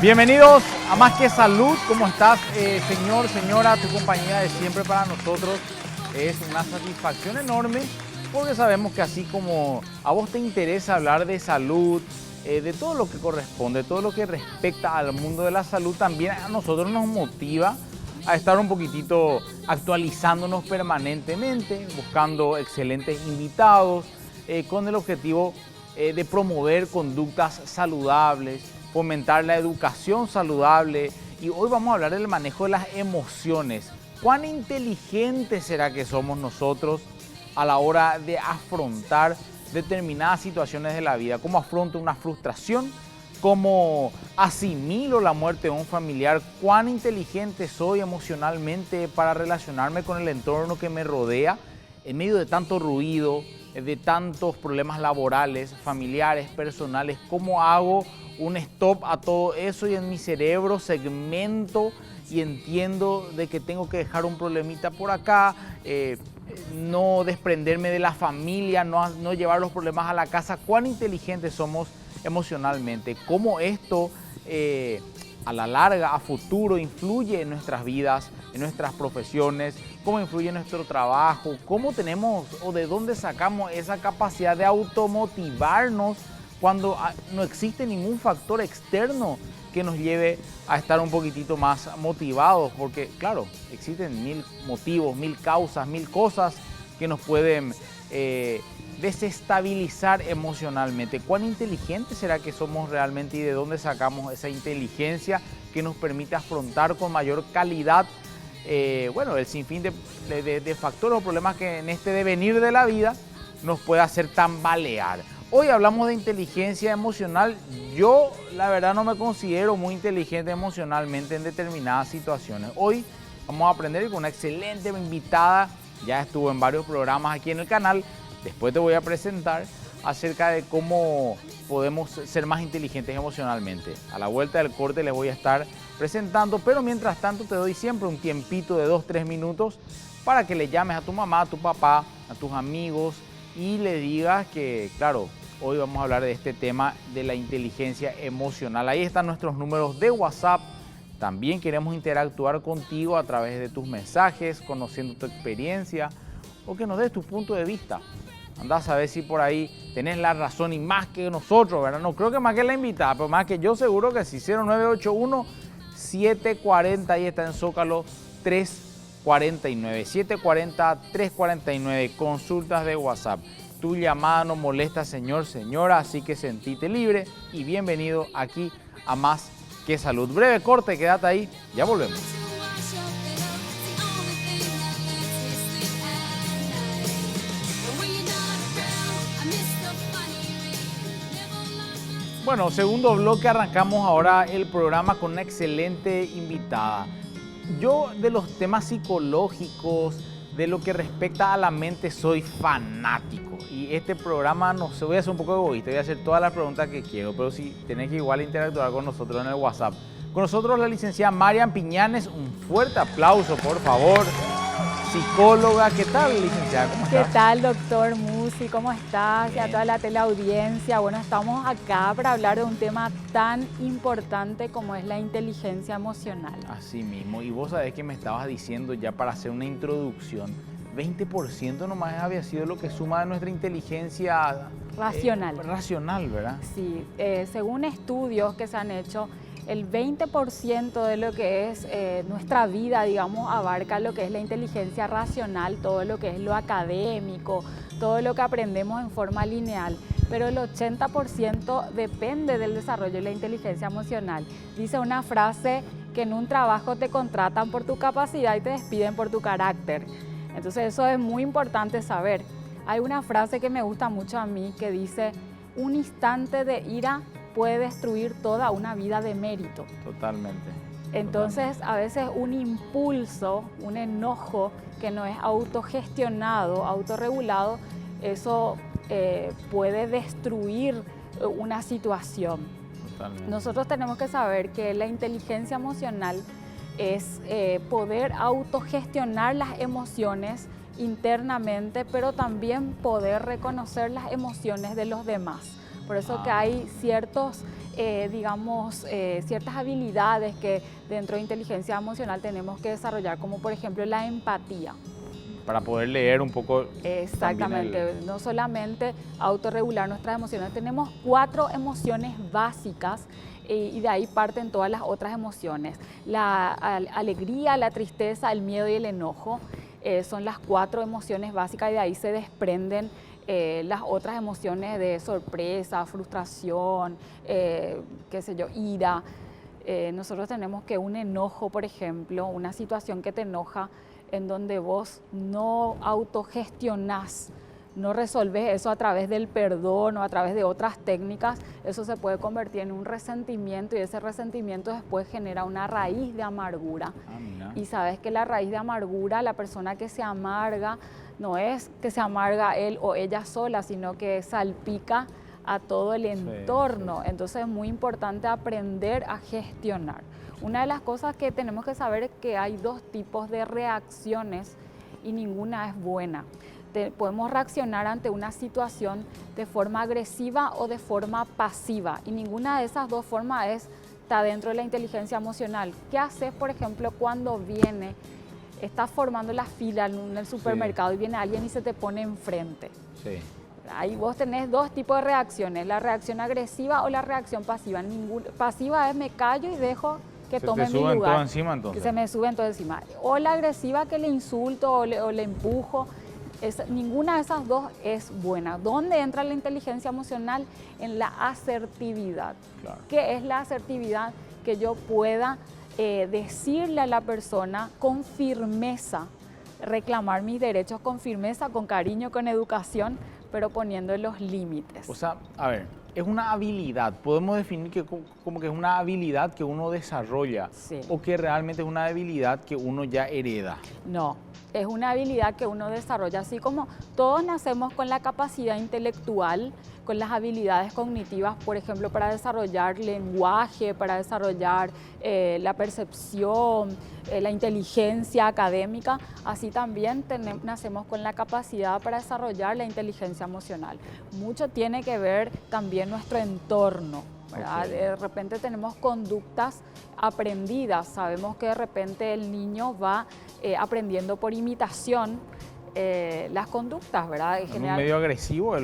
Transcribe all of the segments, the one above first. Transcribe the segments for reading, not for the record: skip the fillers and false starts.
Bienvenidos a Más que Salud. ¿Cómo estás, señor, señora? Tu compañía de siempre para nosotros es una satisfacción enorme porque sabemos que así como a vos te interesa hablar de salud, de todo lo que corresponde, todo lo que respecta al mundo de la salud, también a nosotros nos motiva a estar un poquitito actualizándonos permanentemente, buscando excelentes invitados, con el objetivo de promover conductas saludables, fomentar la educación saludable. Y hoy vamos a hablar del manejo de las emociones. ¿Cuán inteligentes será que somos nosotros a la hora de afrontar determinadas situaciones de la vida? ¿Cómo afronto una frustración? ¿Cómo asimilo la muerte de un familiar? ¿Cuán inteligente soy emocionalmente para relacionarme con el entorno que me rodea en medio de tanto ruido, de tantos problemas laborales, familiares, personales? ¿Cómo hago un stop a todo eso y en mi cerebro segmento y entiendo de que tengo que dejar un problemita por acá, no desprenderme de la familia, no llevar los problemas a la casa? ¿Cuán inteligentes somos emocionalmente? ¿Cómo esto a la larga, a futuro, influye en nuestras vidas, en nuestras profesiones? ¿Cómo influye en nuestro trabajo? ¿Cómo tenemos o de dónde sacamos esa capacidad de automotivarnos cuando no existe ningún factor externo que nos lleve a estar un poquitito más motivados? Porque claro, existen mil motivos, mil causas, mil cosas que nos pueden desestabilizar emocionalmente. ¿Cuán inteligentes será que somos realmente y de dónde sacamos esa inteligencia que nos permite afrontar con mayor calidad el sinfín de factores o problemas que en este devenir de la vida nos puede hacer tambalear? Hoy hablamos de inteligencia emocional. Yo, la verdad, no me considero muy inteligente emocionalmente en determinadas situaciones. Hoy vamos a aprender con una excelente invitada. Ya estuvo en varios programas aquí en el canal. Después te voy a presentar acerca de cómo podemos ser más inteligentes emocionalmente. A la vuelta del corte les voy a estar presentando, pero mientras tanto te doy siempre un tiempito de 2-3 minutos para que le llames a tu mamá, a tu papá, a tus amigos y le digas que, claro, hoy vamos a hablar de este tema de la inteligencia emocional. Ahí están nuestros números de WhatsApp. También queremos interactuar contigo a través de tus mensajes, conociendo tu experiencia o que nos des tu punto de vista. Andá a saber si por ahí tenés la razón y más que nosotros, ¿verdad? No creo que más que la invitada, pero más que yo seguro que sí. 0981-740, ahí está en Zócalo 349. 740-349, consultas de WhatsApp. Tu llamada no molesta, señor, señora, así que sentite libre y bienvenido aquí a Más que Salud. Breve corte, quédate ahí, ya volvemos. Bueno, segundo bloque, arrancamos ahora el programa con una excelente invitada. Yo de los temas psicológicos, de lo que respecta a la mente, soy fanático. Y este programa, no sé, voy a ser un poco egoísta, voy a hacer todas las preguntas que quiero, pero si tenés que igual interactuar con nosotros en el WhatsApp. Con nosotros la licenciada Marian Piñanes, un fuerte aplauso, por favor. Psicóloga, ¿qué tal, licenciada? ¿Cómo estás? ¿Qué tal, doctor Musi? ¿Cómo estás? Bien. Y a toda la teleaudiencia. Bueno, estamos acá para hablar de un tema tan importante como es la inteligencia emocional. Así mismo, y vos sabés que me estabas diciendo ya para hacer una introducción, 20% nomás había sido lo que suma de nuestra inteligencia Racional. Racional, ¿verdad? Sí, según estudios que se han hecho, el 20% de lo que es nuestra vida, digamos, abarca lo que es la inteligencia racional, todo lo que es lo académico, todo lo que aprendemos en forma lineal, pero el 80% depende del desarrollo de la inteligencia emocional. Dice una frase que en un trabajo te contratan por tu capacidad y te despiden por tu carácter. Entonces eso es muy importante saber. Hay una frase que me gusta mucho a mí que dice: un instante de ira puede destruir toda una vida de mérito. Totalmente. Entonces, a veces un impulso, un enojo que no es autogestionado, autorregulado, eso puede destruir una situación. Totalmente. Nosotros tenemos que saber que la inteligencia emocional es poder autogestionar las emociones internamente, pero también poder reconocer las emociones de los demás. Por eso que hay ciertos, ciertas habilidades que dentro de inteligencia emocional tenemos que desarrollar, como por ejemplo la empatía. Para poder leer un poco. Exactamente, no solamente autorregular nuestras emociones, tenemos 4 emociones básicas y de ahí parten todas las otras emociones. La alegría, la tristeza, el miedo y el enojo son las 4 emociones básicas y de ahí se desprenden las otras emociones de sorpresa, frustración, qué sé yo, ira. Nosotros tenemos que un enojo, por ejemplo, una situación que te enoja, en donde vos no autogestionás, no resolves eso a través del perdón o a través de otras técnicas, eso se puede convertir en un resentimiento y ese resentimiento después genera una raíz de amargura. Y sabes que la raíz de amargura, la persona que se amarga, no es que se amarga él o ella sola, sino que salpica a todo el entorno. Sí. Entonces es muy importante aprender a gestionar. Una de las cosas que tenemos que saber es que hay 2 tipos de reacciones y ninguna es buena. Podemos reaccionar ante una situación de forma agresiva o de forma pasiva y ninguna de esas 2 formas está dentro de la inteligencia emocional. ¿Qué haces, por ejemplo, cuando estás formando la fila en el supermercado y viene alguien y se te pone enfrente? Sí. Ahí vos tenés 2 tipos de reacciones, la reacción agresiva o la reacción pasiva. Pasiva es me callo y dejo que tome mi lugar. ¿Se te suben todo encima entonces? Que se me suben todo encima. O la agresiva que le insulto o le empujo. Ninguna de esas 2 es buena. ¿Dónde entra la inteligencia emocional? En la asertividad. Claro. ¿Qué es la asertividad? Que yo pueda decirle a la persona con firmeza, reclamar mis derechos con firmeza, con cariño, con educación, pero poniendo los límites. O sea, a ver, es una habilidad. Podemos definir que como que es una habilidad que uno desarrolla, sí, o que realmente es una habilidad que uno ya hereda. No, es una habilidad que uno desarrolla, así como todos nacemos con la capacidad intelectual, con las habilidades cognitivas, por ejemplo, para desarrollar lenguaje, para desarrollar la percepción, la inteligencia académica, así también nacemos con la capacidad para desarrollar la inteligencia emocional. Mucho tiene que ver también nuestro entorno, ¿verdad? Okay. De repente tenemos conductas aprendidas, sabemos que de repente el niño va aprendiendo por imitación las conductas, ¿verdad? En un medio agresivo,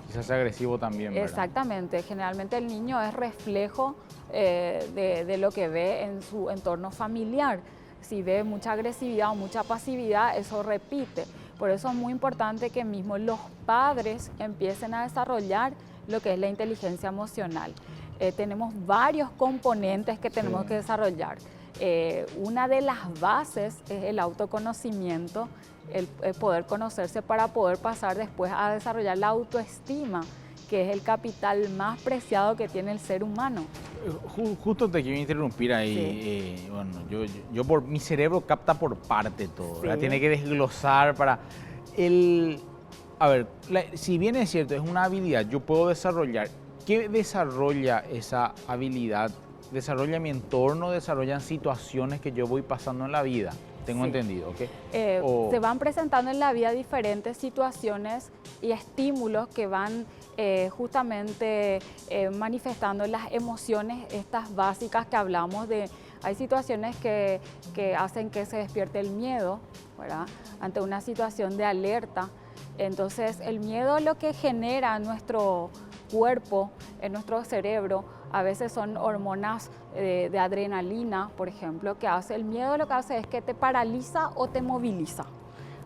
quizás sea agresivo también, ¿verdad? Exactamente, generalmente el niño es reflejo de lo que ve en su entorno familiar. Si ve mucha agresividad o mucha pasividad, eso repite. Por eso es muy importante que mismo los padres empiecen a desarrollar lo que es la inteligencia emocional. Tenemos varios componentes que tenemos que desarrollar. Una de las bases es el autoconocimiento, el poder conocerse para poder pasar después a desarrollar la autoestima, que es el capital más preciado que tiene el ser humano. Justo te quiero interrumpir ahí. Sí. Bueno, yo por mi cerebro capta por parte todo, sí, tiene que desglosar para a ver, si bien es cierto, es una habilidad, yo puedo desarrollar. ¿Qué desarrolla esa habilidad? ¿Desarrolla mi entorno? ¿Desarrollan situaciones que yo voy pasando en la vida? Tengo entendido, ¿ok? Se van presentando en la vida diferentes situaciones y estímulos que van justamente manifestando las emociones estas básicas que hablamos de. Hay situaciones que hacen que se despierte el miedo, ¿verdad? Ante una situación de alerta. Entonces, el miedo lo que genera en nuestro cuerpo, en nuestro cerebro, a veces son hormonas de adrenalina, por ejemplo, que hace el miedo, lo que hace es que te paraliza o te moviliza,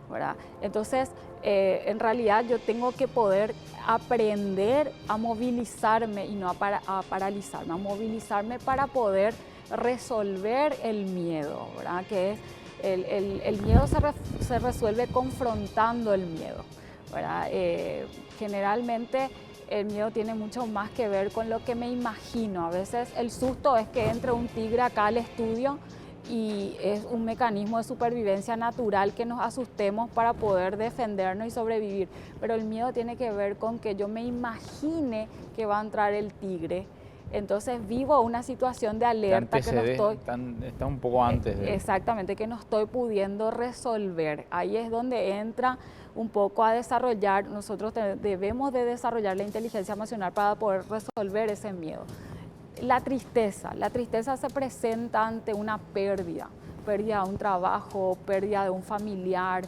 ¿verdad? Entonces, en realidad yo tengo que poder aprender a movilizarme y no a paralizarme, a movilizarme para poder resolver el miedo, ¿verdad? Que es el miedo se resuelve confrontando el miedo, ¿verdad? Generalmente el miedo tiene mucho más que ver con lo que me imagino. A veces el susto es que entre un tigre acá al estudio y es un mecanismo de supervivencia natural que nos asustemos para poder defendernos y sobrevivir. Pero el miedo tiene que ver con que yo me imagine que va a entrar el tigre Entonces vivo una situación de alerta que no estoy... Está un poco antes de... Exactamente, que no estoy pudiendo resolver. Ahí es donde entra un poco a desarrollar, nosotros debemos de desarrollar la inteligencia emocional para poder resolver ese miedo. La tristeza se presenta ante una pérdida de un trabajo, pérdida de un familiar,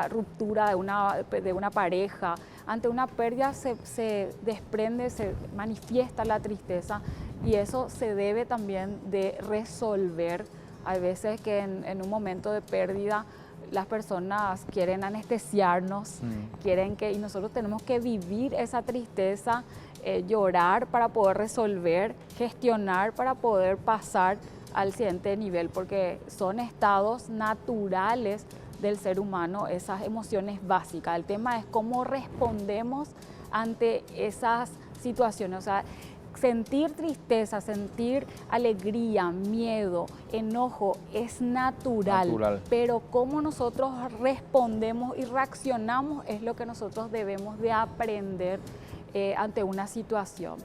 ruptura de una pareja. Ante una pérdida se desprende, se manifiesta la tristeza y eso se debe también de resolver. Hay veces que en un momento de pérdida las personas quieren anestesiarnos, y nosotros tenemos que vivir esa tristeza, llorar para poder resolver, gestionar para poder pasar al siguiente nivel, porque son estados naturales del ser humano, esas emociones básicas. El tema es cómo respondemos ante esas situaciones. O sea, sentir tristeza, sentir alegría, miedo, enojo es natural, pero cómo nosotros respondemos y reaccionamos es lo que nosotros debemos de aprender ante una situación.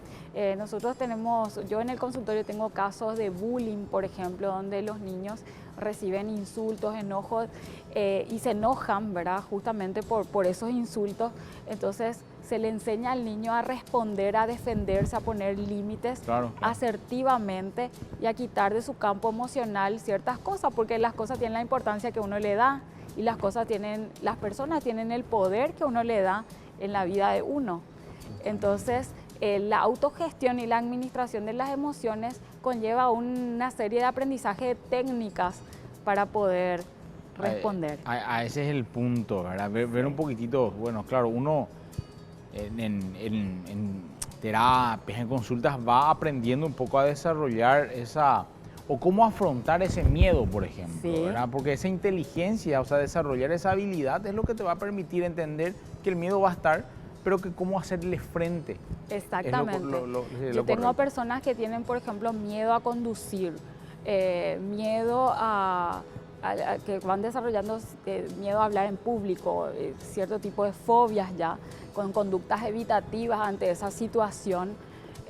Yo en el consultorio tengo casos de bullying, por ejemplo, donde los niños reciben insultos, enojos y se enojan, ¿verdad? Justamente por esos insultos. Entonces se le enseña al niño a responder, a defenderse, a poner límites asertivamente y a quitar de su campo emocional ciertas cosas, porque las cosas tienen la importancia que uno le da y las personas tienen el poder que uno le da en la vida de uno. Entonces, la autogestión y la administración de las emociones conlleva una serie de aprendizaje de técnicas para poder responder. Ese es el punto, ¿verdad? Ver un poquitito, bueno, claro, uno en terapias, en consultas, va aprendiendo un poco a desarrollar o cómo afrontar ese miedo, por ejemplo, sí, ¿verdad? Porque esa inteligencia, o sea, desarrollar esa habilidad es lo que te va a permitir entender que el miedo va a estar, pero que cómo hacerle frente. Exactamente. Yo tengo personas que tienen, por ejemplo, miedo a conducir, miedo que van desarrollando miedo a hablar en público, cierto tipo de fobias ya, con conductas evitativas ante esa situación.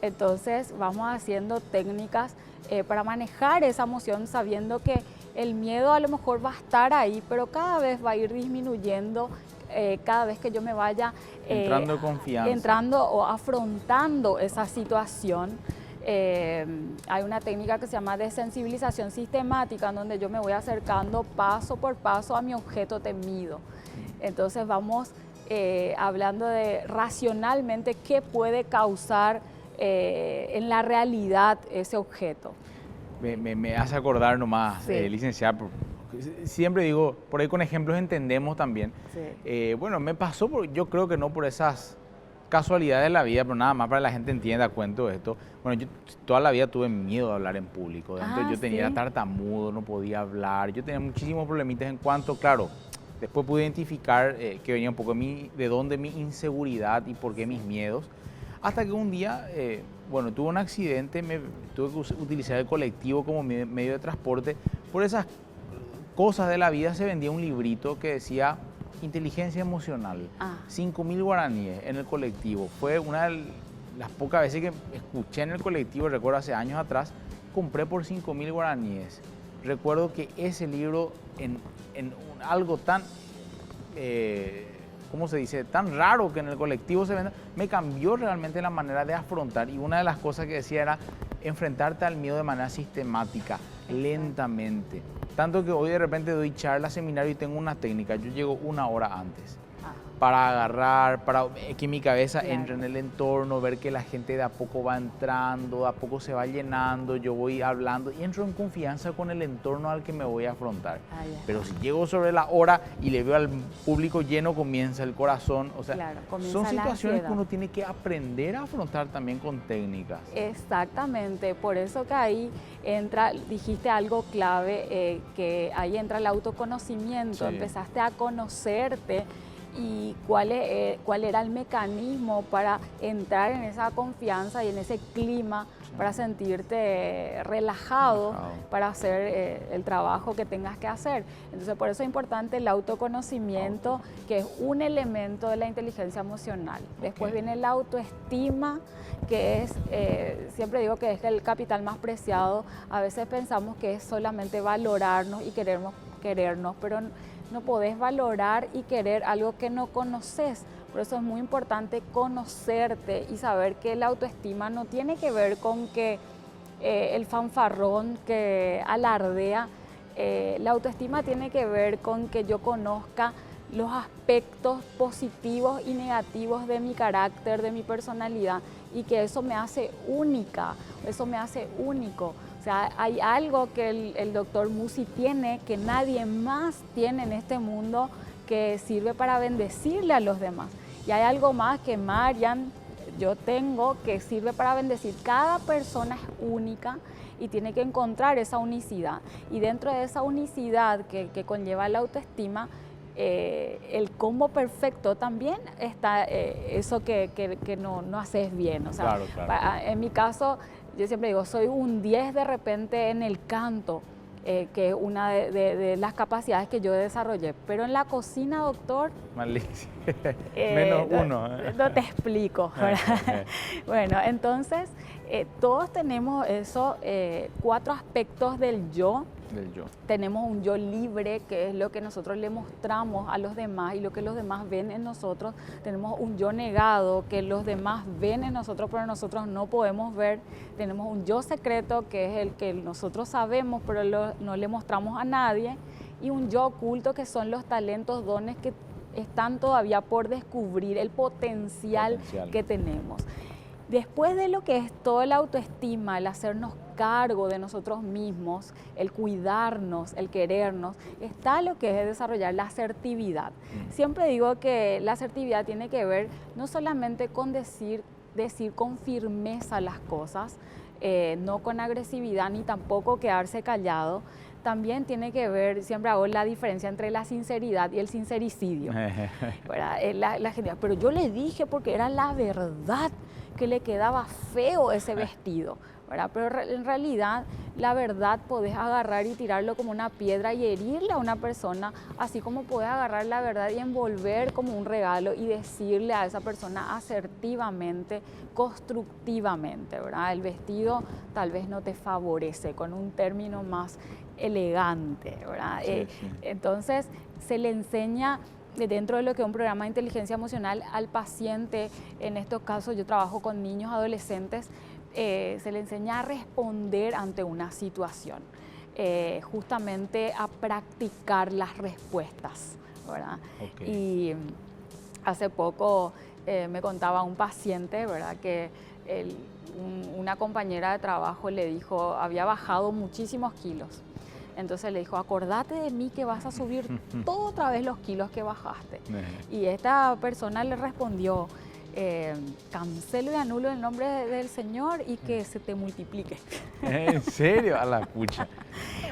Entonces vamos haciendo técnicas para manejar esa emoción, sabiendo que el miedo a lo mejor va a estar ahí, pero cada vez va a ir disminuyendo. Cada vez que yo me vaya entrando confianza, entrando o afrontando esa situación, hay una técnica que se llama desensibilización sistemática, en donde yo me voy acercando paso por paso a mi objeto temido. Entonces vamos hablando de racionalmente qué puede causar en la realidad ese objeto. Me hace acordar nomás, sí, licenciada, siempre digo, por ahí con ejemplos entendemos también. Sí. Bueno, me pasó, yo creo que no por esas casualidades de la vida, pero nada más para que la gente entienda, cuento esto. Bueno, yo toda la vida tuve miedo de hablar en público. Yo tenía, era tartamudo, no podía hablar, yo tenía muchísimos problemitas en cuanto, claro, después pude identificar que venía un poco de dónde mi inseguridad y por qué mis miedos. Hasta que un día, bueno, tuve un accidente, tuve que utilizar el colectivo como medio de transporte. Por esas cosas de la vida se vendía un librito que decía inteligencia emocional, 5.000 guaraníes en el colectivo. Fue una de las pocas veces que escuché en el colectivo, recuerdo hace años atrás, compré por 5.000 guaraníes. Recuerdo que ese libro en algo tan, ¿cómo se dice?, tan raro que en el colectivo se venda, me cambió realmente la manera de afrontar. Y una de las cosas que decía era enfrentarte al miedo de manera sistemática, lentamente. Tanto que hoy de repente doy charla, seminario y tengo una técnica. Yo llego 1 hora antes para agarrar, para que mi cabeza entre en el entorno, ver que la gente de a poco va entrando, de a poco se va llenando, yo voy hablando y entro en confianza con el entorno al que me voy a afrontar. Pero si llego sobre la hora y le veo al público lleno, comienza el corazón. O sea, son situaciones que uno tiene que aprender a afrontar también con técnicas. Exactamente, por eso que ahí dijiste algo clave, que ahí entra el autoconocimiento, empezaste a conocerte y cuál era el mecanismo para entrar en esa confianza y en ese clima para sentirte relajado para hacer el trabajo que tengas que hacer. Entonces, por eso es importante el autoconocimiento, que es un elemento de la inteligencia emocional. Después viene la autoestima, que es, siempre digo que es el capital más preciado. A veces pensamos que es solamente valorarnos y querernos, pero no podés valorar y querer algo que no conoces. Por eso es muy importante conocerte y saber que la autoestima no tiene que ver con que el fanfarrón que alardea. La autoestima tiene que ver con que yo conozca los aspectos positivos y negativos de mi carácter, de mi personalidad, y que eso me hace única, eso me hace único. O sea, hay algo que el doctor Musi tiene que nadie más tiene en este mundo, que sirve para bendecirle a los demás. Y hay algo más que Marian, yo tengo, que sirve para bendecir. Cada persona es única y tiene que encontrar esa unicidad. Y dentro de esa unicidad que conlleva la autoestima, el combo perfecto también está eso que no haces bien. O sea, claro. En mi caso, yo siempre digo, soy un 10 de repente en el canto, que es una de las capacidades que yo desarrollé. Pero en la cocina, doctor... Malísimo. Menos uno. No te explico. Bueno, entonces, todos tenemos eso, 4 aspectos del yo. Tenemos un yo libre, que es lo que nosotros le mostramos a los demás y lo que los demás ven en nosotros. Tenemos un yo negado, que los demás ven en nosotros, pero nosotros no podemos ver. Tenemos un yo secreto, que es el que nosotros sabemos, pero no le mostramos a nadie. Y un yo oculto, que son los talentos, dones que están todavía por descubrir, el potencial que tenemos. Después de lo que es toda la autoestima, el hacernos cargo de nosotros mismos, el cuidarnos, el querernos, está lo que es desarrollar la asertividad. Siempre digo que la asertividad tiene que ver no solamente con decir con firmeza las cosas, no con agresividad ni tampoco quedarse callado. También tiene que ver, siempre hago la diferencia entre la sinceridad y el sincericidio. La gente, pero yo le dije porque era la verdad que le quedaba feo ese vestido, ¿verdad? Pero en realidad la verdad podés agarrar y tirarlo como una piedra y herirle a una persona, así como podés agarrar la verdad y envolver como un regalo y decirle a esa persona asertivamente, constructivamente, ¿verdad? El vestido tal vez no te favorece, con un término más elegante, ¿verdad? Sí. Entonces se le enseña dentro de lo que es un programa de inteligencia emocional al paciente. En estos casos yo trabajo con niños, adolescentes, se le enseña a responder ante una situación, justamente a practicar las respuestas, ¿verdad? Y hace poco me contaba un paciente, ¿verdad?, que una compañera de trabajo le dijo, había bajado muchísimos kilos. Entonces le dijo, acordate de mí que vas a subir todo otra vez los kilos que bajaste. Y esta persona le respondió, cancelo y anulo el nombre del Señor y que se te multiplique. ¿En serio? A la pucha.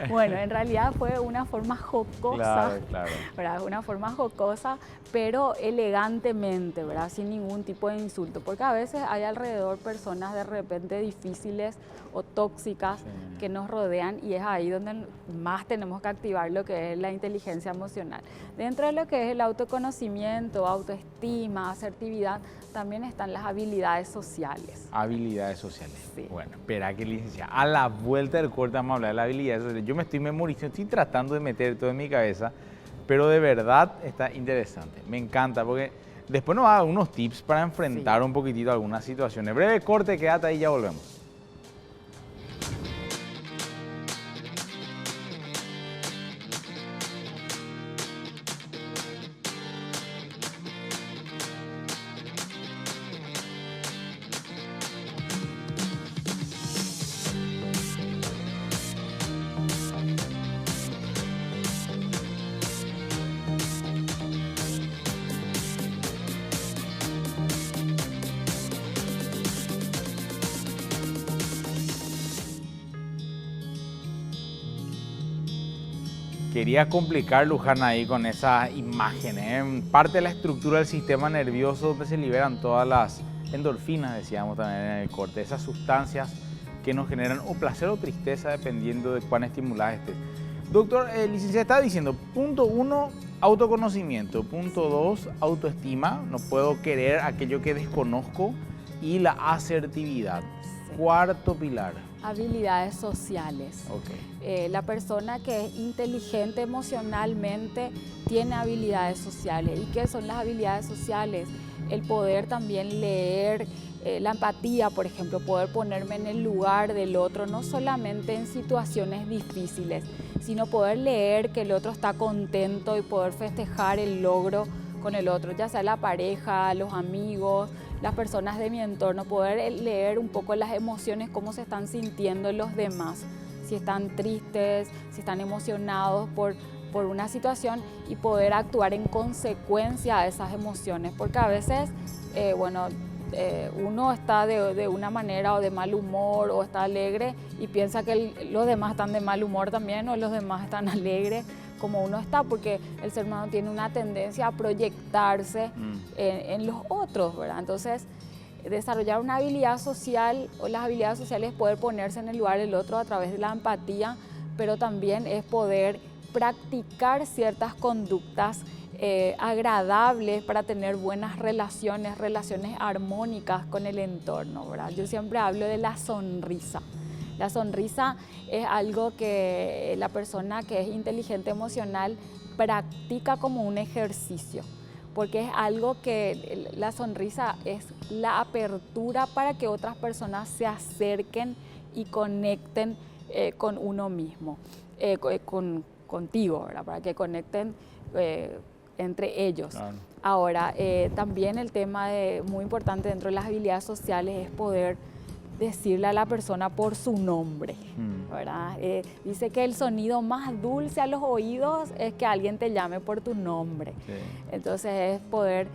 Bueno, en realidad fue una forma jocosa, claro. ¿verdad? Una forma jocosa, pero elegantemente, ¿verdad? Sin ningún tipo de insulto, porque a veces hay alrededor personas de repente difíciles o tóxicas que nos rodean, y es ahí donde más tenemos que activar lo que es la inteligencia emocional. Dentro de lo que es el autoconocimiento, autoestima, asertividad, también están las habilidades sociales. Habilidades sociales. Sí. Bueno, espera que licenciada, a la vuelta del corte vamos a hablar de las habilidades sociales. Yo me estoy memorizando, estoy tratando de meter todo en mi cabeza, pero de verdad está interesante. Me encanta porque después nos va a dar unos tips para enfrentar un poquitito algunas situaciones. Breve corte, quédate ahí y ya volvemos. Quería complicar, Luján, ahí con esas imágenes. Parte de la estructura del sistema nervioso donde se liberan todas las endorfinas, decíamos también en el corte, esas sustancias que nos generan o placer o tristeza dependiendo de cuán estimulada estés. Doctor, licenciado, está diciendo, punto 1, autoconocimiento. Punto 2, autoestima. No puedo querer aquello que desconozco. Y la asertividad. Sí. Cuarto pilar. Habilidades sociales. Okay. La persona que es inteligente emocionalmente tiene habilidades sociales. ¿Y qué son las habilidades sociales? El poder también leer, la empatía, por ejemplo, poder ponerme en el lugar del otro, no solamente en situaciones difíciles, sino poder leer que el otro está contento y poder festejar el logro con el otro, ya sea la pareja, los amigos, las personas de mi entorno, poder leer un poco las emociones, cómo se están sintiendo los demás, si están tristes, si están emocionados por una situación y poder actuar en consecuencia a esas emociones, porque a veces, uno está de una manera o de mal humor o está alegre y piensa que los demás están de mal humor también o los demás están alegres como uno está, porque el ser humano tiene una tendencia a proyectarse en los otros, ¿verdad? Entonces, desarrollar una habilidad social o las habilidades sociales es poder ponerse en el lugar del otro a través de la empatía, pero también es poder practicar ciertas conductas agradables para tener buenas relaciones armónicas con el entorno, ¿verdad? Yo siempre hablo de la sonrisa. La sonrisa es algo que la persona que es inteligente emocional practica como un ejercicio, porque es algo que la sonrisa es la apertura para que otras personas se acerquen y conecten con uno mismo, contigo, ¿verdad? Para que conecten entre ellos. Claro. Ahora, también el tema muy importante dentro de las habilidades sociales es poder decirle a la persona por su nombre, ¿verdad? Dice que el sonido más dulce a los oídos es que alguien te llame por tu nombre. Sí. Entonces es poder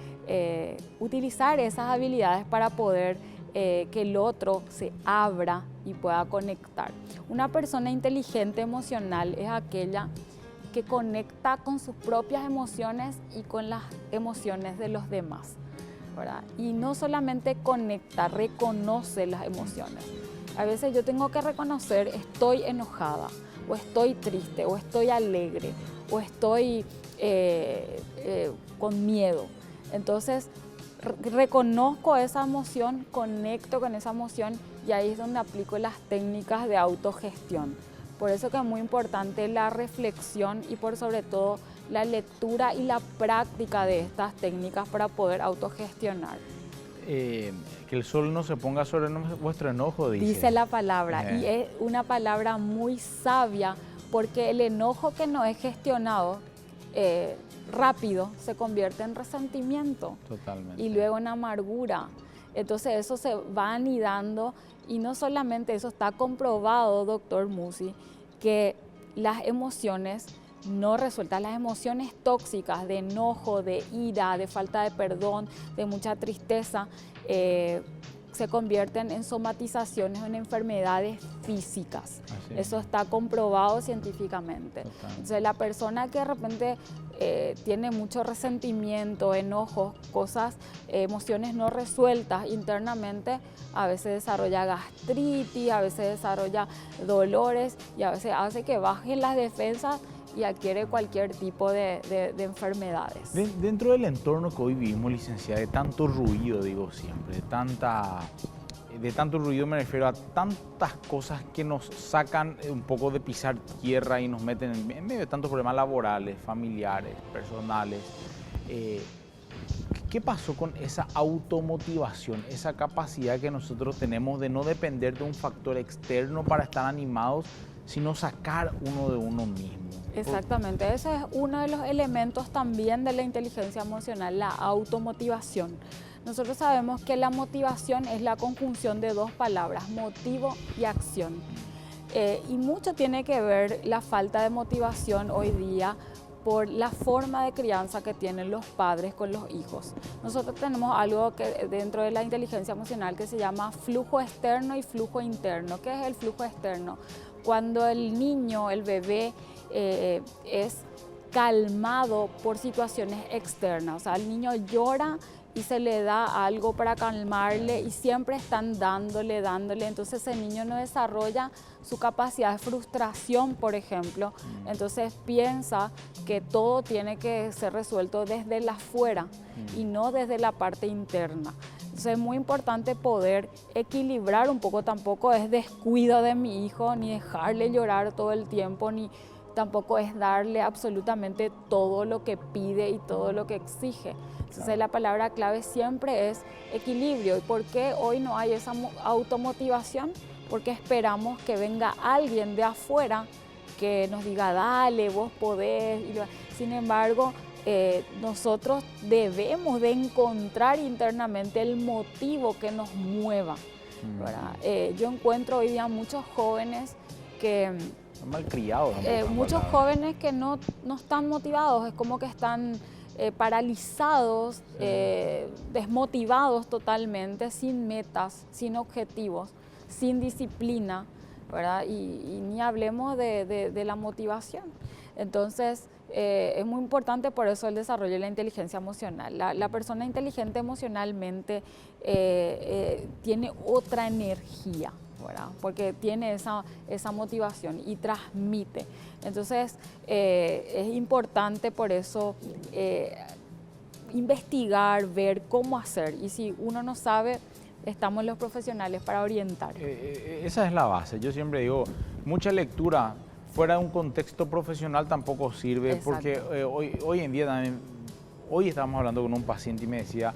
utilizar esas habilidades para poder que el otro se abra y pueda conectar. Una persona inteligente emocional es aquella que conecta con sus propias emociones y con las emociones de los demás, ¿verdad? Y no solamente conecta, reconoce las emociones. A veces yo tengo que reconocer, estoy enojada, o estoy triste, o estoy alegre, o estoy con miedo. Entonces, reconozco esa emoción, conecto con esa emoción y ahí es donde aplico las técnicas de autogestión. Por eso que es muy importante la reflexión y por sobre todo la lectura y la práctica de estas técnicas para poder autogestionar. Que el sol no se ponga sobre vuestro enojo, dice. Dice la palabra, y es una palabra muy sabia porque el enojo que no es gestionado rápido se convierte en resentimiento. Totalmente. Y luego en amargura. Entonces eso se va anidando y no solamente eso, está comprobado, doctor Musi, que las emociones no resueltas, las emociones tóxicas de enojo, de ira, de falta de perdón, de mucha tristeza, se convierten en somatizaciones o en enfermedades físicas. Eso está comprobado científicamente. Total. Entonces la persona que de repente tiene mucho resentimiento, enojos, cosas, emociones no resueltas internamente, a veces desarrolla gastritis, a veces desarrolla dolores y a veces hace que bajen las defensas y adquiere cualquier tipo de enfermedades. Dentro del entorno que hoy vivimos, licenciada, de tanto ruido, digo siempre, de tanto ruido me refiero a tantas cosas que nos sacan un poco de pisar tierra y nos meten en medio de tantos problemas laborales, familiares, personales. ¿Qué pasó con esa automotivación, esa capacidad que nosotros tenemos de no depender de un factor externo para estar animados, sino sacar uno de uno mismo? Exactamente, ese es uno de los elementos también de la inteligencia emocional, la automotivación. Nosotros sabemos que la motivación es la conjunción de dos palabras, motivo y acción. Y mucho tiene que ver la falta de motivación hoy día por la forma de crianza que tienen los padres con los hijos. Nosotros tenemos algo que dentro de la inteligencia emocional que se llama flujo externo y flujo interno. ¿Qué es el flujo externo? Cuando el niño, el bebé, es calmado por situaciones externas. O sea, el niño llora y se le da algo para calmarle y siempre están dándole. Entonces el niño no desarrolla su capacidad de frustración, por ejemplo. Entonces piensa que todo tiene que ser resuelto desde la afuera y no desde la parte interna. Entonces es muy importante poder equilibrar un poco. Tampoco es descuido de mi hijo, ni dejarle llorar todo el tiempo, ni tampoco es darle absolutamente todo lo que pide y todo lo que exige. Entonces la palabra clave siempre es equilibrio. ¿Y por qué hoy no hay esa automotivación? Porque esperamos que venga alguien de afuera que nos diga, dale, vos podés. Sin embargo, nosotros debemos de encontrar internamente el motivo que nos mueva, ¿verdad? Yo encuentro hoy día muchos jóvenes que... malcriados. Muchos jóvenes que no están motivados, es como que están paralizados, desmotivados totalmente, sin metas, sin objetivos, sin disciplina, ¿verdad? Y ni hablemos de la motivación. Entonces, es muy importante por eso el desarrollo de la inteligencia emocional. La persona inteligente emocionalmente tiene otra energía, ¿verdad? Porque tiene esa motivación y transmite. Entonces, es importante por eso investigar, ver cómo hacer. Y si uno no sabe, estamos los profesionales para orientar. Esa es la base. Yo siempre digo, mucha lectura fuera de un contexto profesional tampoco sirve. Exacto. Porque hoy en día también, hoy estábamos hablando con un paciente y me decía,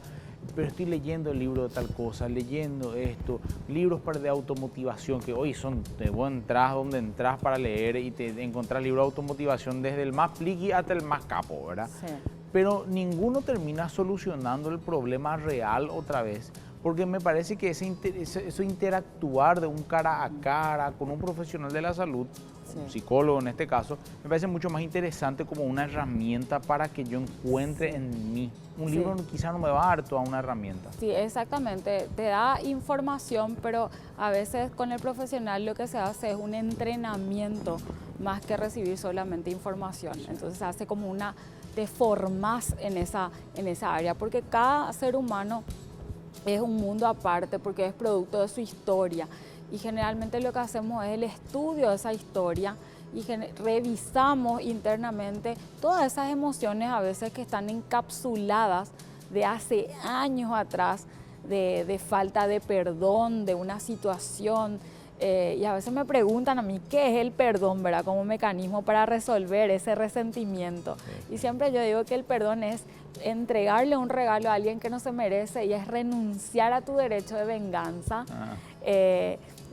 pero estoy leyendo el libro de tal cosa, leyendo esto, libros de automotivación, que hoy son, vos entras donde entras para leer y te encontrás libros de automotivación desde el más pliqui hasta el más capo, ¿verdad? Sí. Pero ninguno termina solucionando el problema real otra vez, porque me parece que eso interactuar de un cara a cara con un profesional de la salud, sí, un psicólogo en este caso, me parece mucho más interesante como una herramienta para que yo encuentre en mí. Un libro quizá no me va a dar toda una herramienta. Sí, exactamente. Te da información, pero a veces con el profesional lo que se hace es un entrenamiento más que recibir solamente información. Entonces se hace como te formas en esa área, porque cada ser humano es un mundo aparte, porque es producto de su historia. Y generalmente lo que hacemos es el estudio de esa historia y revisamos internamente todas esas emociones a veces que están encapsuladas de hace años atrás, de falta de perdón, de una situación. Y a veces me preguntan a mí qué es el perdón, ¿verdad? Como mecanismo para resolver ese resentimiento. Sí. Y siempre yo digo que el perdón es entregarle un regalo a alguien que no se merece y es renunciar a tu derecho de venganza.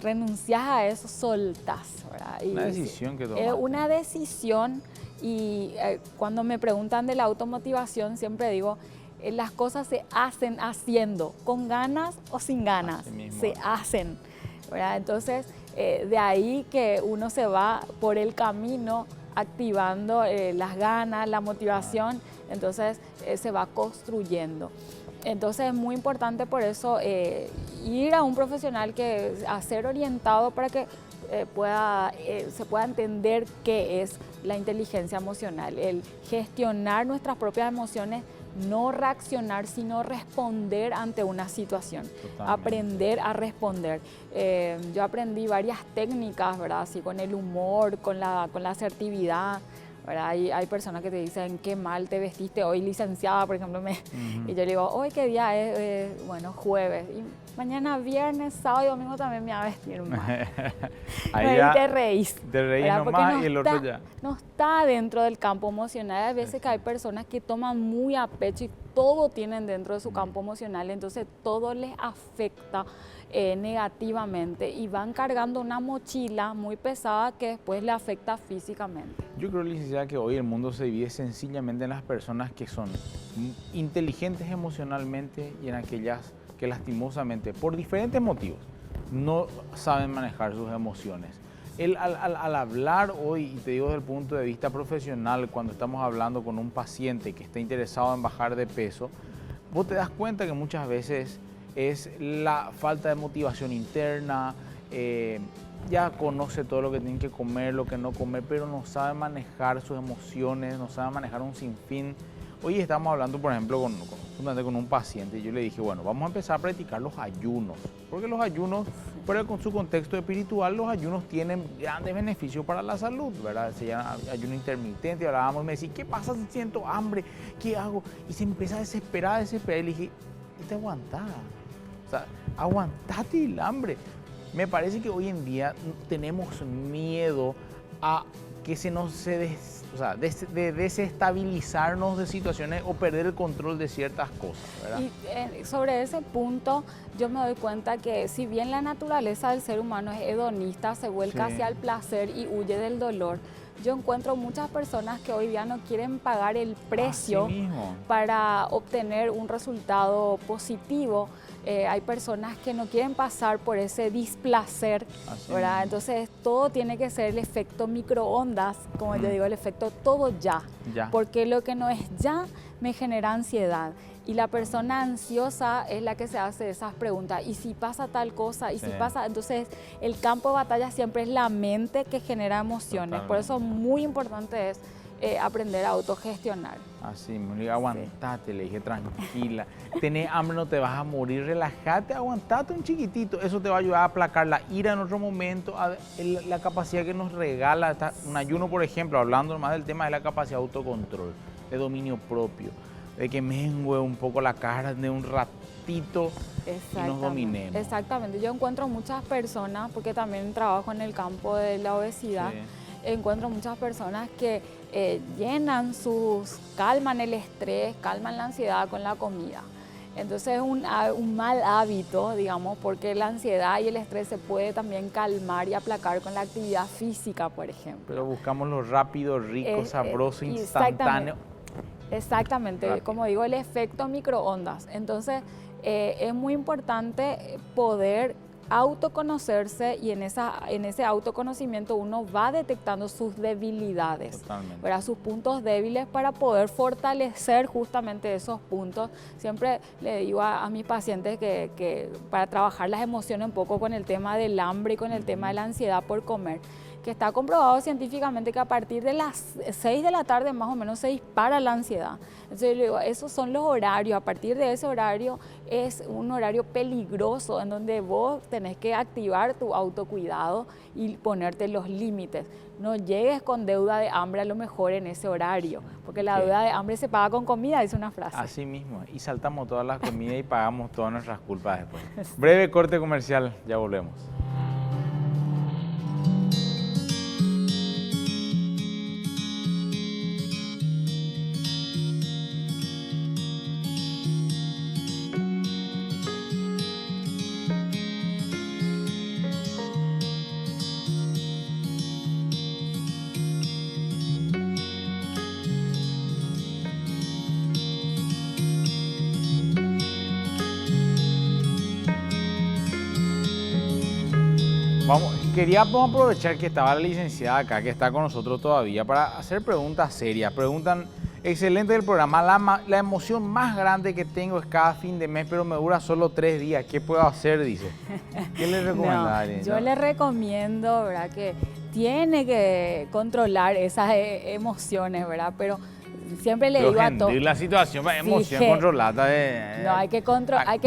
Renuncias a eso, soltás, ¿verdad? Y una decisión que tomas. Es una decisión y cuando me preguntan de la automotivación siempre digo, las cosas se hacen haciendo, con ganas o sin ganas, se hacen, ¿verdad? Entonces, de ahí que uno se va por el camino activando las ganas, la motivación, entonces se va construyendo. Entonces es muy importante por eso ir a un profesional a ser orientado para que se pueda entender qué es la inteligencia emocional, el gestionar nuestras propias emociones, no reaccionar, sino responder ante una situación. Totalmente. Aprender a responder. Yo aprendí varias técnicas, ¿verdad? Así con el humor, con la asertividad, ¿verdad? Hay personas que te dicen, qué mal te vestiste hoy, licenciada, por ejemplo. Y yo le digo, hoy qué día es, bueno, jueves. Y mañana viernes, sábado y domingo también me va a vestir mal. Ahí ya te reís. Te reís nomás y el otro ya. No está dentro del campo emocional. Hay veces que hay personas que toman muy a pecho y todo tienen dentro de su campo emocional. Entonces todo les afecta negativamente y van cargando una mochila muy pesada que después le afecta físicamente. Yo creo, licenciada, que hoy el mundo se divide sencillamente en las personas que son inteligentes emocionalmente y en aquellas que lastimosamente, por diferentes motivos, no saben manejar sus emociones. Al hablar hoy, y te digo desde el punto de vista profesional, cuando estamos hablando con un paciente que está interesado en bajar de peso, vos te das cuenta que muchas veces es la falta de motivación interna, ya conoce todo lo que tiene que comer, lo que no comer, pero no sabe manejar sus emociones, no sabe manejar un sinfín. Hoy estamos hablando, por ejemplo, justamente con un paciente y yo le dije, bueno, vamos a empezar a practicar los ayunos, porque los ayunos, pero con su contexto espiritual, los ayunos tienen grandes beneficios para la salud, ¿verdad? Se llama ayuno intermitente, hablábamos y me decía, ¿qué pasa si siento hambre? ¿Qué hago? Y se empieza a desesperar, y le dije, y te aguantás, o sea, aguantate el hambre. Me parece que hoy en día tenemos miedo a que de desestabilizarnos de situaciones o perder el control de ciertas cosas, ¿verdad? Y sobre ese punto yo me doy cuenta que si bien la naturaleza del ser humano es hedonista, se vuelca hacia el placer y huye del dolor, yo encuentro muchas personas que hoy día no quieren pagar el precio para obtener un resultado positivo. Hay personas que no quieren pasar por ese displacer, ¿verdad? Entonces todo tiene que ser el efecto microondas, como yo digo, el efecto todo ya, porque lo que no es ya me genera ansiedad. Y la persona ansiosa es la que se hace esas preguntas. ¿Y si pasa tal cosa? ¿Y si pasa? Entonces, el campo de batalla siempre es la mente que genera emociones. Totalmente. Por eso muy importante es aprender a autogestionar. Así, me digo, aguantate, le dije, tranquila. Tenés hambre, no te vas a morir, relájate, aguantate un chiquitito. Eso te va a ayudar a aplacar la ira en otro momento, la capacidad que nos regala un ayuno, por ejemplo, hablando más del tema de la capacidad de autocontrol, de dominio propio, de que mengue un poco la carne un ratito y nos dominemos. Exactamente, yo encuentro muchas personas, porque también trabajo en el campo de la obesidad, encuentro muchas personas que calman el estrés, calman la ansiedad con la comida. Entonces es un mal hábito, digamos, porque la ansiedad y el estrés se puede también calmar y aplacar con la actividad física, por ejemplo. Pero buscamos lo rápido, rico, sabroso, instantáneo. Exactamente, como digo, el efecto microondas. Entonces, es muy importante poder autoconocerse y en ese autoconocimiento uno va detectando sus debilidades, sus puntos débiles para poder fortalecer justamente esos puntos. Siempre le digo a mis pacientes que para trabajar las emociones un poco con el tema del hambre y con el tema de la ansiedad por comer, que está comprobado científicamente que a partir de las 6 de la tarde más o menos se dispara la ansiedad. Entonces yo le digo, esos son los horarios, a partir de ese horario es un horario peligroso en donde vos tenés que activar tu autocuidado y ponerte los límites. No llegues con deuda de hambre a lo mejor en ese horario, porque la deuda de hambre se paga con comida, dice una frase. Así mismo, y saltamos todas las comidas y pagamos todas nuestras culpas después. Breve corte comercial, ya volvemos. Queríamos aprovechar que estaba la licenciada acá, que está con nosotros todavía, para hacer preguntas serias. Preguntan, excelente del programa, la emoción más grande que tengo es cada fin de mes, pero me dura solo 3 días. ¿Qué puedo hacer? Dice. ¿Qué le recomendaría? Yo le recomiendo, ¿verdad? Que tiene que controlar esas emociones, ¿verdad? Pero siempre le digo a todos. La situación, emoción controlada. No, hay que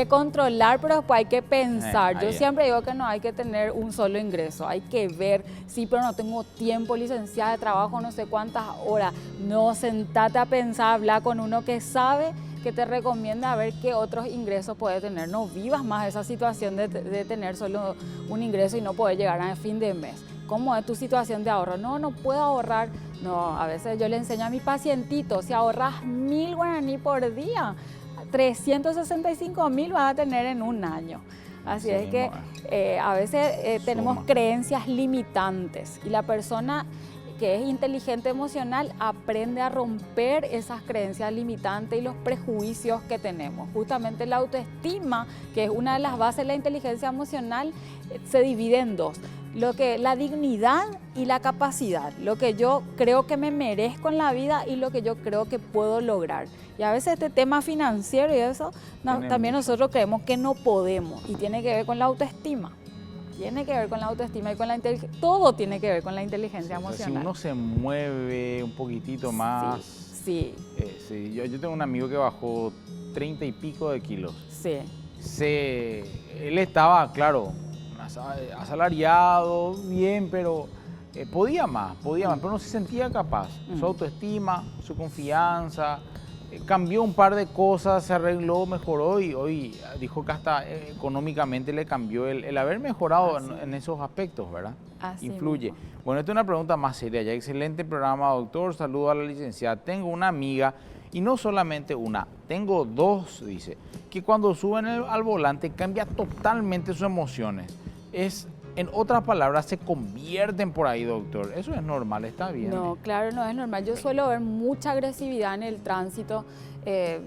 controlar, pero después hay que pensar. Yo siempre digo que no hay que tener un solo ingreso. Hay que ver, sí, pero no tengo tiempo, licenciada de trabajo, no sé cuántas horas. No, sentate a pensar, hablar con uno que sabe, que te recomienda a ver qué otros ingresos puede tener. No vivas más esa situación de tener solo un ingreso y no poder llegar a fin de mes. ¿Cómo es tu situación de ahorro? No puedo ahorrar. No, a veces yo le enseño a mis pacientitos, si ahorras 1.000 guaraní por día, 365.000 vas a tener en un año. Así es que a veces tenemos creencias limitantes y la persona que es inteligente emocional aprende a romper esas creencias limitantes y los prejuicios que tenemos. Justamente la autoestima, que es una de las bases de la inteligencia emocional, se divide en dos. La dignidad y la capacidad, lo que yo creo que me merezco en la vida y lo que yo creo que puedo lograr. Y a veces este tema financiero y eso, también nosotros creemos que no podemos y tiene que ver con la autoestima. tiene que ver con la autoestima y con la inteligencia, todo tiene que ver con la inteligencia O sea, si emocional. uno se mueve un poquitito más. Sí, Sí, yo tengo un amigo que bajó 30 y pico de kilos. sí. Él estaba, claro, asalariado, bien, pero podía más, pero no se sentía capaz. Su autoestima, su confianza, cambió un par de cosas, se arregló, mejoró y hoy dijo que hasta económicamente le cambió el haber mejorado en esos aspectos, ¿verdad? Así Influye. mismo. Bueno, esta es una pregunta más seria ya. Excelente programa, doctor. Saludo a la licenciada. Tengo una amiga, y no solamente una, tengo dos, dice, que cuando suben al volante cambia totalmente sus emociones. En otras palabras, se convierten por ahí, doctor. Eso es normal, está bien. No, claro, no es normal. Yo suelo ver mucha agresividad en el tránsito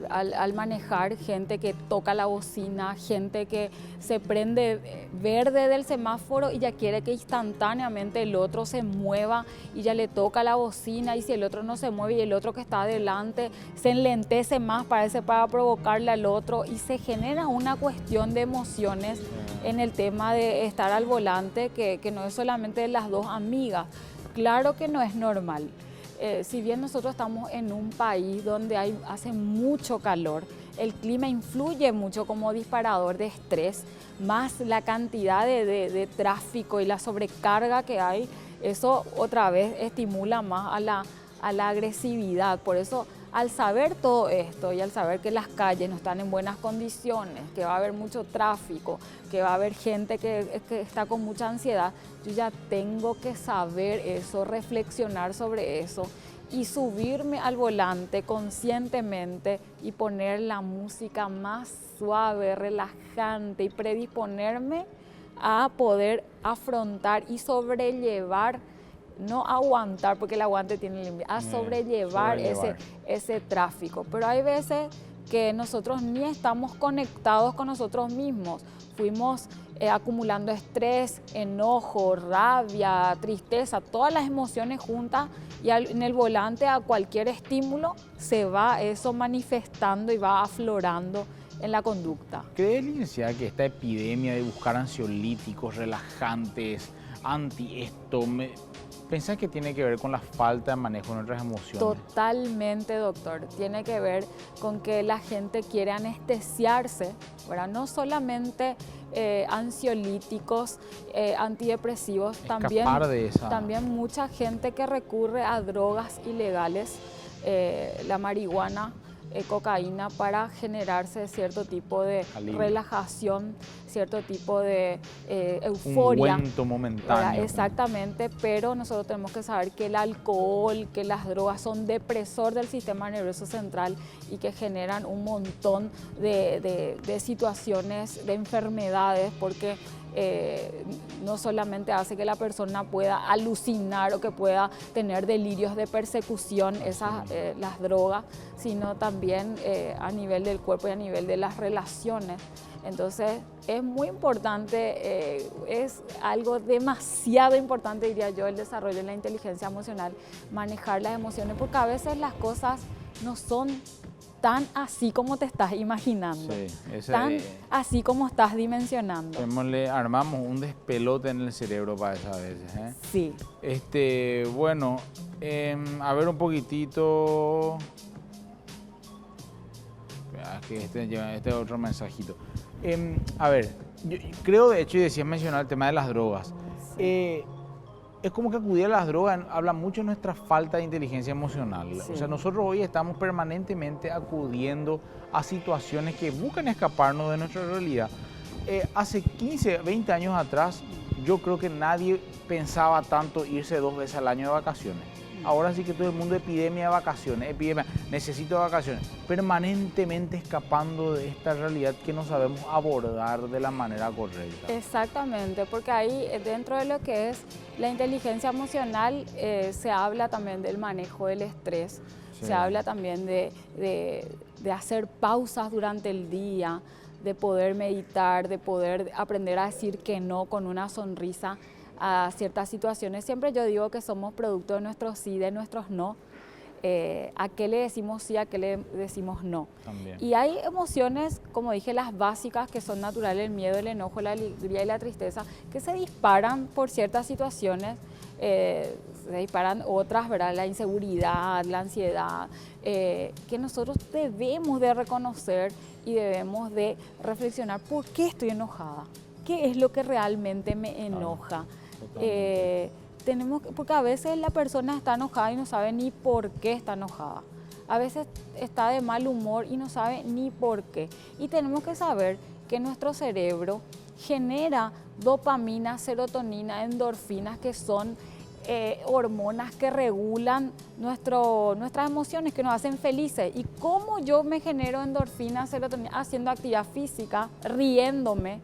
al manejar, gente que toca la bocina, gente que se prende verde del semáforo y ya quiere que instantáneamente el otro se mueva y ya le toca la bocina, y si el otro no se mueve y el otro que está adelante se enlentece más, parece para provocarle al otro, y se genera una cuestión de emociones en el tema de estar al volante que no es solamente de las dos amigas. Claro que no es normal. Si bien nosotros estamos en un país donde hace mucho calor, el clima influye mucho como disparador de estrés, más la cantidad de tráfico y la sobrecarga que hay, eso otra vez estimula más a la agresividad. Por eso, al saber todo esto y al saber que las calles no están en buenas condiciones, que va a haber mucho tráfico, que va a haber gente que está con mucha ansiedad, yo ya tengo que saber eso, reflexionar sobre eso y subirme al volante conscientemente y poner la música más suave, relajante, y predisponerme a poder afrontar y sobrellevar, no aguantar, porque el aguante tiene límite, a sobrellevar ese tráfico. Pero hay veces que nosotros ni estamos conectados con nosotros mismos. Fuimos acumulando estrés, enojo, rabia, tristeza, todas las emociones juntas, y en el volante a cualquier estímulo se va eso manifestando y va aflorando en la conducta. ¿Cree, licenciada, que esta epidemia de buscar ansiolíticos, relajantes, pensás que tiene que ver con la falta de manejo de nuestras emociones? Totalmente, doctor. Tiene que ver con que la gente quiere anestesiarse, ¿verdad? No solamente ansiolíticos, antidepresivos, también mucha gente que recurre a drogas ilegales, la marihuana, cocaína, para generarse cierto tipo de relajación, cierto tipo de euforia. Un ungüento momentáneo. Exactamente, pero nosotros tenemos que saber que el alcohol, que las drogas son depresor del sistema nervioso central y que generan un montón de situaciones, de enfermedades, porque no solamente hace que la persona pueda alucinar o que pueda tener delirios de persecución, las drogas, sino también a nivel del cuerpo y a nivel de las relaciones. Entonces es muy importante, es algo demasiado importante, diría yo, el desarrollo de la inteligencia emocional, manejar las emociones, porque a veces las cosas no son tan así como te estás imaginando, tan así como estás dimensionando. Armamos un despelote en el cerebro para esas veces, ¿eh? Sí. Bueno, a ver un poquitito. Este es otro mensajito. A ver, yo creo, de hecho, y decías mencionar el tema de las drogas. Sí. Es como que acudir a las drogas habla mucho de nuestra falta de inteligencia emocional. Sí. O sea, nosotros hoy estamos permanentemente acudiendo a situaciones que buscan escaparnos de nuestra realidad. Hace 15, 20 años atrás, yo creo que nadie pensaba tanto irse 2 veces al año de vacaciones. Ahora sí que todo el mundo epidemia de vacaciones, necesito vacaciones, permanentemente escapando de esta realidad que no sabemos abordar de la manera correcta. Exactamente, porque ahí dentro de lo que es la inteligencia emocional se habla también del manejo del estrés, se habla también de hacer pausas durante el día, de poder meditar, de poder aprender a decir que no con una sonrisa a ciertas situaciones. Siempre yo digo que somos producto de nuestros sí, de nuestros no. a qué le decimos sí, a qué le decimos no. También. Y hay emociones, como dije, las básicas que son naturales, el miedo, el enojo, la alegría y la tristeza, que se disparan por ciertas situaciones, se disparan otras, ¿verdad? La inseguridad, la ansiedad, que nosotros debemos de reconocer y debemos de reflexionar por qué estoy enojada, qué es lo que realmente me enoja. Porque a veces la persona está enojada y no sabe ni por qué está enojada. A veces está de mal humor y no sabe ni por qué. Y tenemos que saber que nuestro cerebro genera dopamina, serotonina, endorfinas, que son hormonas que regulan nuestras emociones, que nos hacen felices. Y cómo yo me genero endorfina, serotonina, haciendo actividad física, riéndome,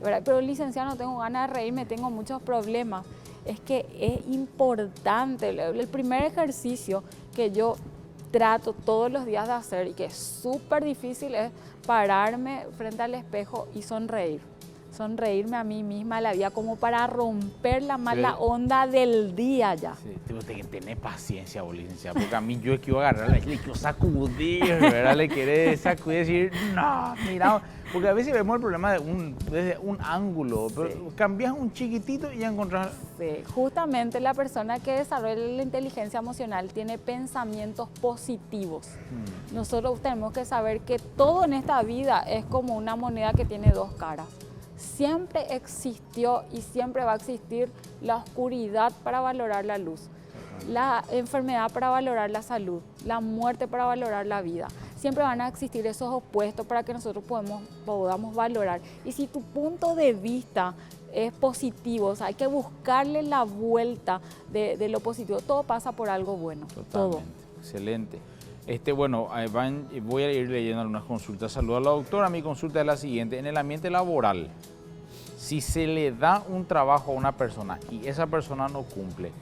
¿verdad? Pero licenciada, no tengo ganas de reírme, tengo muchos problemas. Es que es importante, el primer ejercicio que yo trato todos los días de hacer y que es súper difícil es pararme frente al espejo y sonreír. Sonreírme a mí misma, a la vida, como para romper la mala onda del día ya. Sí, tengo que tener paciencia, licenciada, porque a mí yo es que iba a agarrar, le quiero sacudir, ¿verdad? Le quiere sacudir y decir, no, mira, porque a veces vemos el problema desde un ángulo, pero sí, cambias un chiquitito y ya encontrás... Sí, justamente la persona que desarrolla la inteligencia emocional tiene pensamientos positivos. Nosotros tenemos que saber que todo en esta vida es como una moneda que tiene dos caras. Siempre existió y siempre va a existir la oscuridad para valorar la luz, la enfermedad para valorar la salud, la muerte para valorar la vida. Siempre van a existir esos opuestos para que nosotros podamos valorar. Y si tu punto de vista es positivo, o sea, hay que buscarle la vuelta de lo positivo. Todo pasa por algo bueno. Totalmente. Todo. Excelente. Bueno, voy a ir leyendo algunas consultas. Saludos a la doctora. Mi consulta es la siguiente. En el ambiente laboral, si se le da un trabajo a una persona y esa persona no cumple,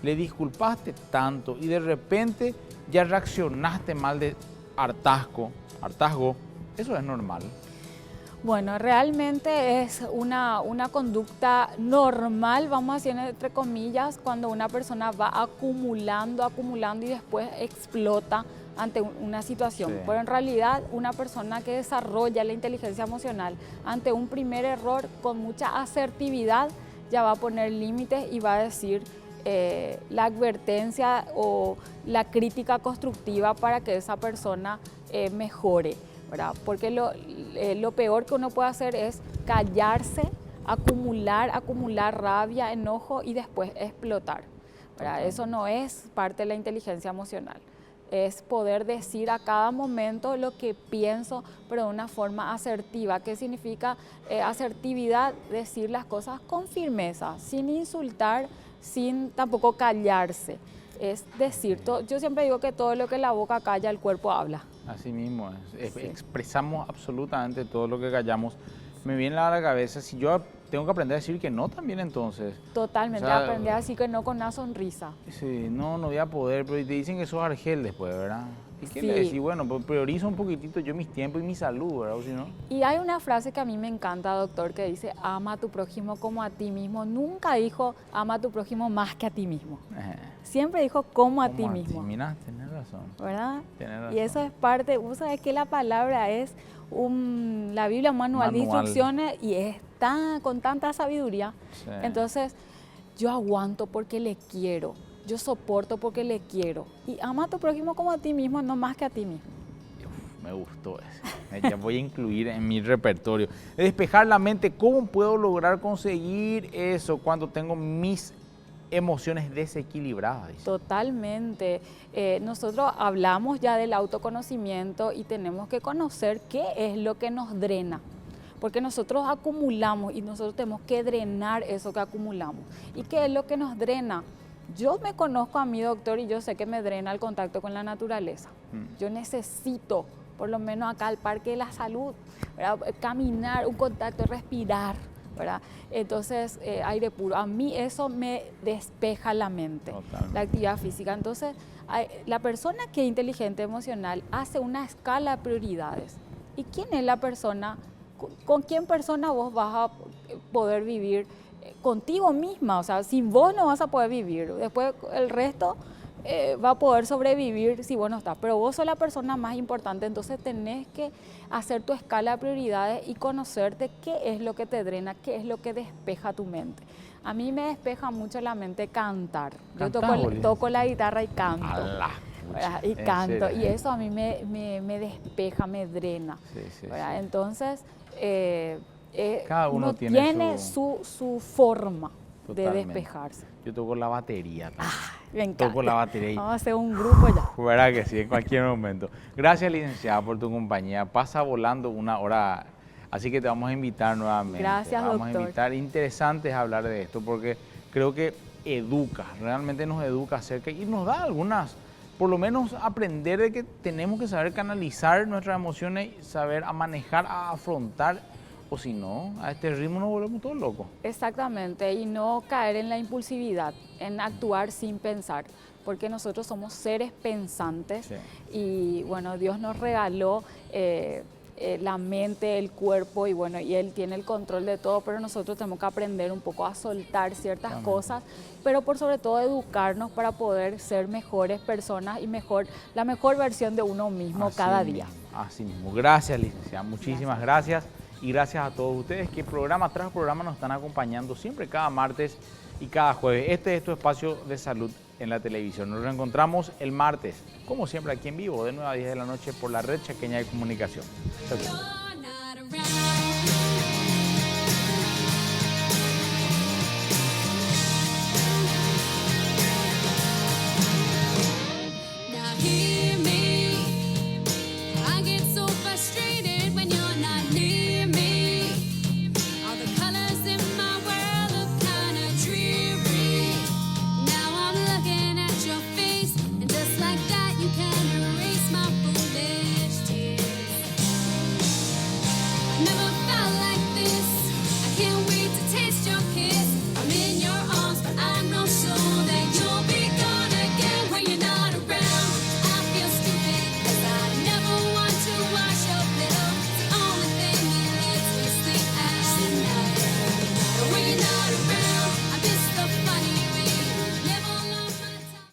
le disculpaste tanto y de repente ya reaccionaste mal de hartazgo, ¿eso es normal? Bueno, realmente es una conducta normal, vamos a decir entre comillas, cuando una persona va acumulando y después explota ante una situación. Sí. Pero en realidad una persona que desarrolla la inteligencia emocional ante un primer error con mucha asertividad ya va a poner límites y va a decir la advertencia o la crítica constructiva para que esa persona mejore, ¿verdad? Porque lo peor que uno puede hacer es callarse, acumular rabia, enojo y después explotar, ¿verdad? Eso no es parte de la inteligencia emocional. Es poder decir a cada momento lo que pienso, pero de una forma asertiva. ¿Qué significa asertividad? Decir las cosas con firmeza, sin insultar, sin tampoco callarse. Es decir, yo siempre digo que todo lo que la boca calla, el cuerpo habla. Así mismo es. Sí. Expresamos absolutamente todo lo que callamos. Me viene a la cabeza, si yo tengo que aprender a decir que no también entonces. Totalmente, o sea, aprender a decir que no con una sonrisa. Sí, no voy a poder, pero te dicen que sos argel después, ¿verdad? ¿Y qué le decís? Bueno, pues priorizo un poquitito yo mis tiempos y mi salud, ¿verdad? O si no... Y hay una frase que a mí me encanta, doctor, que dice, ama a tu prójimo como a ti mismo. Nunca dijo, ama a tu prójimo más que a ti mismo. Siempre dijo, como a ti mismo. Mira, tenés razón. ¿Verdad? Tenés razón. Y eso es parte, vos sabés que la palabra es la Biblia, un manual de instrucciones y está con tanta sabiduría. Sí. Entonces, yo aguanto porque le quiero. Yo soporto porque le quiero. Y ama a tu prójimo como a ti mismo, no más que a ti mismo. Uf, me gustó eso. Ya voy a incluir en mi repertorio. Despejar la mente, ¿cómo puedo lograr conseguir eso cuando tengo mis emociones desequilibradas? Dice. Totalmente. Nosotros hablamos ya del autoconocimiento y tenemos que conocer qué es lo que nos drena. Porque nosotros acumulamos y nosotros tenemos que drenar eso que acumulamos. ¿Y qué es lo que nos drena? Yo me conozco a mi doctor y yo sé que me drena el contacto con la naturaleza. Yo necesito, por lo menos acá al Parque de la Salud, ¿verdad? Caminar, un contacto, respirar, ¿verdad? Entonces, aire puro. A mí eso me despeja la mente, totalmente. La actividad física. Entonces, la persona que es inteligente emocional hace una escala de prioridades. ¿Y quién es la persona? ¿Con quién persona vos vas a poder vivir? Contigo misma, o sea, sin vos no vas a poder vivir. Después el resto va a poder sobrevivir si vos no estás. Pero vos sos la persona más importante, entonces tenés que hacer tu escala de prioridades y conocerte qué es lo que te drena, qué es lo que despeja tu mente. A mí me despeja mucho la mente cantar. Yo toco la guitarra y canto. Alá, pucha, Y canto, serio. y eso a mí me despeja, me drena. Sí, sí, ¿verdad? sí. Entonces, Cada uno tiene su forma de Totalmente. despejarse. Yo toco la batería también. Me encanta. Toco la batería y Vamos a hacer un grupo ya. verá que sí, en cualquier momento. Gracias, licenciada, por tu compañía. Pasa volando una hora, así que te vamos a invitar nuevamente. Gracias, vamos doctor. a invitar. Interesante es hablar de esto porque creo que educa, realmente nos educa acerca y nos da algunas, por lo menos aprender de que tenemos que saber canalizar nuestras emociones, saber a manejar, a afrontar, o si no, a este ritmo nos volvemos todos locos. Exactamente, y no caer en la impulsividad, en actuar sin pensar, porque nosotros somos seres pensantes. Sí. Y bueno, Dios nos regaló la mente, el cuerpo y bueno, y Él tiene el control de todo, pero nosotros tenemos que aprender un poco a soltar ciertas cosas, pero por sobre todo educarnos para poder ser mejores personas y la mejor versión de uno mismo cada día. Así mismo. Gracias, licenciada. Muchísimas gracias. Y gracias a todos ustedes que programa tras programa nos están acompañando siempre cada martes y cada jueves. Este es tu espacio de salud en la televisión. Nos reencontramos el martes, como siempre aquí en vivo, de 9 a 10 de la noche por la red chaqueña de comunicación. Chau, chau.